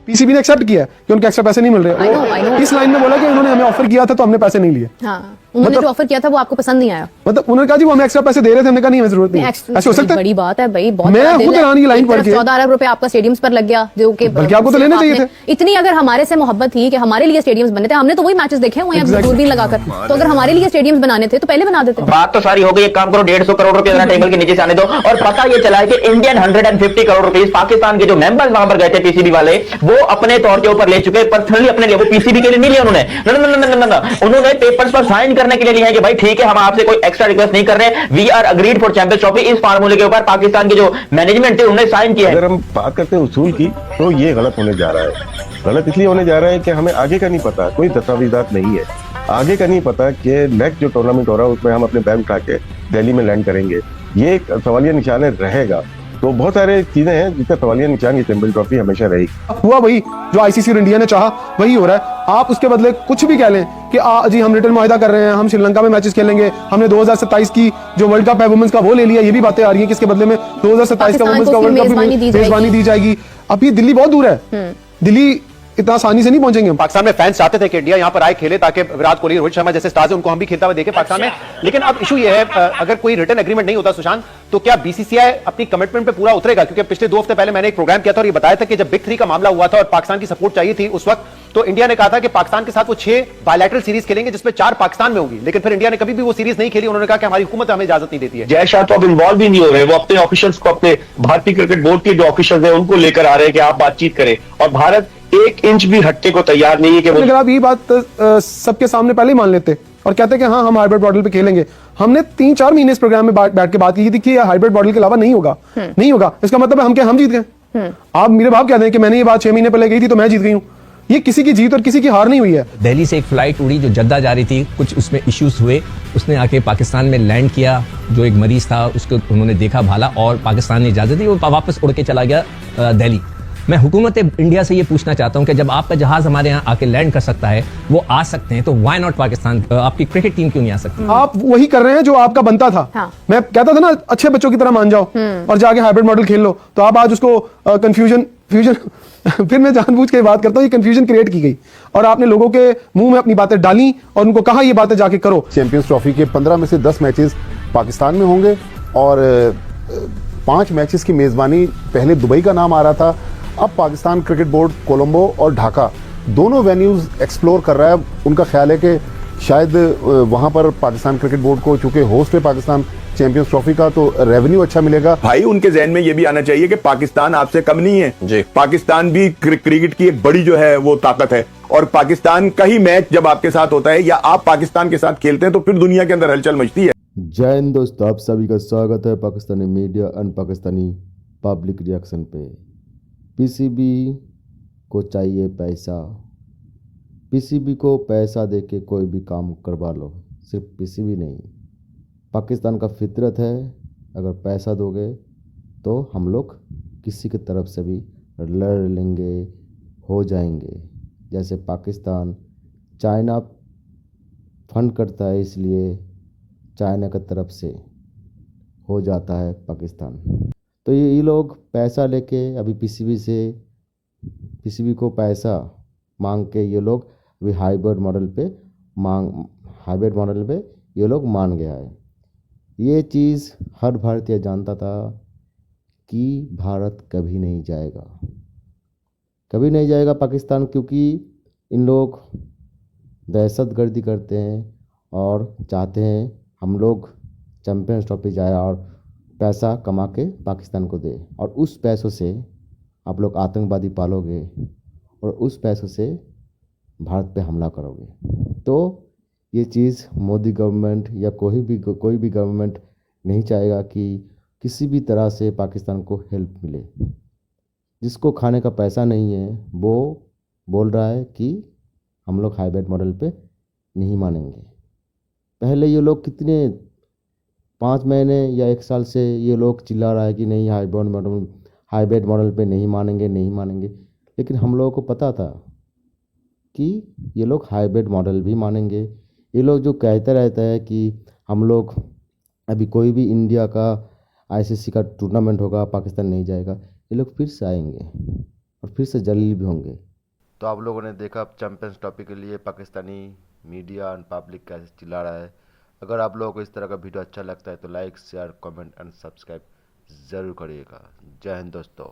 PCB ने accept किया कि उनके एक्स्ट्रा पैसे नहीं मिल रहे। I know. इस लाइन में बोला कि उन्होंने हमें ऑफर किया था तो हमने पैसे नहीं लिए। हाँ, उन्होंने जो ऑफर किया था वो आपको पसंद नहीं आया। मतलब उन्होंने कहा जी वो हमें एक्स्ट्रा पैसे दे रहे थे, हमने कहा नहीं हमें जरूरत नहीं है। ऐसे हो सकता है? बड़ी बात है भाई, बहुत मैं बड़ा दिल खुद है। हैरान की लाइन पढ़ के 14 अरब रुपए आपका स्टेडियम्स पर लग गया, जो कि बल्कि आपको तो लेने चाहिए थे। इतनी अगर हमारे से मोहब्बत थी कि हमारे लिए स्टेडियम्स बने थे, हमने तो वही मैचेस देखे हुए हैं दूरबीन लगाकर। तो अगर हमारे लिए स्टेडियम्स बनाने थे तो पहले बना देते। बात तो सारी हो गई, एक काम करो 150 करोड़ रुपए जरा टेबल के नीचे से आने दो। और पता ये चला है कि इंडियन 150 करोड़ रुपए पाकिस्तान के जो मेंबर्स वहां पर गए थे पीसीबी वाले, वो अपने तौर के ऊपर ले चुके, पर्सनली अपने लिए, वो पीसीबी के लिए नहीं लिया उन्होंने। उन्होंने पेपर्स पर साइन करने के लिए लिया है कि भाई ठीक है हम आपसे कोई एक्स्ट्रा रिक्वेस्ट नहीं कर रहे, we are agreed for Champions Trophy. इस फार्मूले के ऊपर पाकिस्तान की जो मैनेजमेंट थी उन्होंने साइन किया है। अगर हम बात करते हैं उसूल की तो ये गलत होने जा रहा है। गलत इसलिए होने जा रहा है कि हमें आगे का नहीं पता, कोई दस्तावेजात नहीं है, आगे का नहीं पता कि नेक्स्ट जो टूर्नामेंट हो रहा है उसमें हम अपने बैग उठा के दिल्ली में लैंड करेंगे, ये एक सवालिया निशान रहेगा। तो बहुत सारे चीजें हैं जिसका सवालिया निशान ये चैंपियंस ट्रॉफी हमेशा रहेगी। हुआ वही जो आईसीसी और इंडिया ने चाहा वही हो रहा है। आप उसके बदले कुछ भी कह लें कि जी हम रिटर्न मुआहदा कर रहे हैं, हम श्रीलंका में मैचेस खेलेंगे, हमने 2027 की जो वर्ल्ड कप है वुमेन्स का वो ले लिया, ये भी बातें आ रही है कि इसके बदले में 2027 का वुमेन्स का वर्ल्ड कप मेजबानी दी जाएगी। अब ये दिल्ली बहुत दूर है, दिल्ली इतना आसानी से नहीं पहुंचेंगे। पाकिस्तान में फैंस चाहते थे कि इंडिया यहां पर आए, खेले, ताकि विराट कोहली, रोहित शर्मा जैसे स्टार्स हैं उनको हम भी खेलता हुआ देखें पाकिस्तान में। लेकिन अब इशू ये है, अगर कोई रिटर्न एग्रीमेंट नहीं होता सुशांत, तो क्या बीसीसीआई अपनी कमिटमेंट पे पूरा उतरेगा? क्योंकि पिछले 2 हफ्ते पहले मैंने एक प्रोग्राम किया था और ये बताया था कि जब बिग 3 का मामला हुआ था और पाकिस्तान की सपोर्ट चाहिए थी उस वक्त, तो इंडिया ने कहा था कि पाकिस्तान के साथ वो 6 बायलैटरल सीरीज खेलेंगे जिसमें 4 पाकिस्तान में होंगी। लेकिन फिर इंडिया ने कभी भी वो सीरीज नहीं खेली। उन्होंने कहा कि हमारी हुकूमत हमें इजाजत नहीं देती है। जय शाह तो अब इन्वॉल्व भी नहीं हो रहे, वो अपने ऑफिशियल्स को, अपने भारतीय क्रिकेट बोर्ड के जो ऑफिशियल्स हैं उनको लेकर आ रहे हैं कि आप बातचीत करें, और भारत 1 इंच भी हटने को तैयार नहीं है। कि अगर आप ये बात सबके सामने पहले ही मान लेते और कहते कि हाँ हम हाइब्रिड मॉडल पे खेलेंगे, हमने 3-4 महीने इस प्रोग्राम में बैठ के बात की थी कि हाइब्रिड मॉडल के अलावा नहीं होगा, नहीं होगा। इसका मतलब है हम जीत गए। आप मेरे बाप कहते हैं कि मैंने ये बात 6 महीने पहले कही थी तो मैं जीत गई हूँ। ये किसी की जीत और किसी की हार नहीं हुई है। दिल्ली से एक फ्लाइट उड़ी जो जद्दा जा रही थी, कुछ उसमें इश्यूज हुए, उसने आके पाकिस्तान में लैंड किया। जो एक मरीज था उसको उन्होंने देखा भाला और पाकिस्तान ने इजाजत दी, वो वापस उड़ के चला गया दिल्ली। मैं हुकूमत इंडिया से ये पूछना चाहता हूं कि जब आपका जहाज हमारे यहाँ आके लैंड कर सकता है, वो आ सकते हैं, तो व्हाई नॉट पाकिस्तान? आपकी क्रिकेट टीम क्यों नहीं आ सकती? आप वही कर रहे हैं जो आपका बनता था। हाँ। मैं कहता था ना अच्छे बच्चों की तरह मान जाओ और जाके हाइब्रिड मॉडल खेल लो, तो आप आज उसको कंफ्यूजन फिर मैं जानबूझ के बात करता हूँ, ये कंफ्यूजन क्रिएट की गई और आपने लोगों के मुंह में अपनी बातें डाली और उनको कहा ये बातें जाके करो। चैंपियंस ट्रॉफी के 15 में से 10 मैचेस पाकिस्तान में होंगे और 5 मैचेस की मेजबानी पहले दुबई का नाम आ रहा था, अब पाकिस्तान क्रिकेट बोर्ड कोलंबो और ढाका दोनों वेन्यूज एक्सप्लोर कर रहा है। उनका ख्याल है कि शायद वहां पर पाकिस्तान क्रिकेट बोर्ड को, चूंकि होस्ट है पाकिस्तान चैंपियंस ट्रॉफी का, तो रेवेन्यू अच्छा मिलेगा। भाई उनके जहन में ये भी आना चाहिए कि पाकिस्तान आपसे कम नहीं है जी। पाकिस्तान भी क्रिकेट की एक बड़ी जो है वो ताकत है, और पाकिस्तान का ही मैच जब आपके साथ होता है या आप पाकिस्तान के साथ खेलते हैं तो फिर दुनिया के अंदर हलचल मचती है। जय हिंद दोस्तों, आप सभी का स्वागत है Pakistani media and Pakistani public reaction पे। पीसीबी को चाहिए पैसा, पीसीबी को पैसा देके कोई भी काम करवा लो, सिर्फ पीसीबी नहीं, पाकिस्तान का फितरत है। अगर पैसा दोगे तो हम लोग किसी की तरफ से भी लड़ लेंगे, हो जाएंगे। जैसे पाकिस्तान चाइना फंड करता है, इसलिए चाइना की तरफ से हो जाता है पाकिस्तान। तो ये लोग पैसा लेके अभी पीसीबी को पैसा मांग के ये लोग अभी हाइब्रिड मॉडल पे ये लोग मान गया है। ये चीज़ हर भारतीय जानता था कि भारत कभी नहीं जाएगा पाकिस्तान, क्योंकि इन लोग दहशतगर्दी करते हैं और चाहते हैं हम लोग चैंपियंस ट्रॉफी जाए और पैसा कमा के पाकिस्तान को दे, और उस पैसों से आप लोग आतंकवादी पालोगे और उस पैसों से भारत पे हमला करोगे। तो ये चीज़ मोदी गवर्नमेंट या कोई भी गवर्नमेंट नहीं चाहेगा कि किसी भी तरह से पाकिस्तान को हेल्प मिले। जिसको खाने का पैसा नहीं है वो बोल रहा है कि हम लोग हाइब्रिड मॉडल पे नहीं मानेंगे। पहले ये लोग कितने 5 महीने या 1 साल से ये लोग चिल्ला रहा है कि नहीं हाइब्रिड मॉडल पे नहीं मानेंगे, लेकिन हम लोगों को पता था कि ये लोग हाइब्रिड मॉडल भी मानेंगे। ये लोग जो कहते रहता है कि हम लोग अभी कोई भी इंडिया का आईसीसी का टूर्नामेंट होगा पाकिस्तान नहीं जाएगा, ये लोग फिर से आएंगे और फिर से जलील भी होंगे। तो आप लोगों ने देखा चैंपियंस ट्रॉफी के लिए पाकिस्तानी मीडिया एंड पब्लिक कैसे चिल्ला रहा है। अगर आप लोगों को इस तरह का वीडियो अच्छा लगता है तो like share comment and subscribe ज़रूर करिएगा। जय हिंद दोस्तों।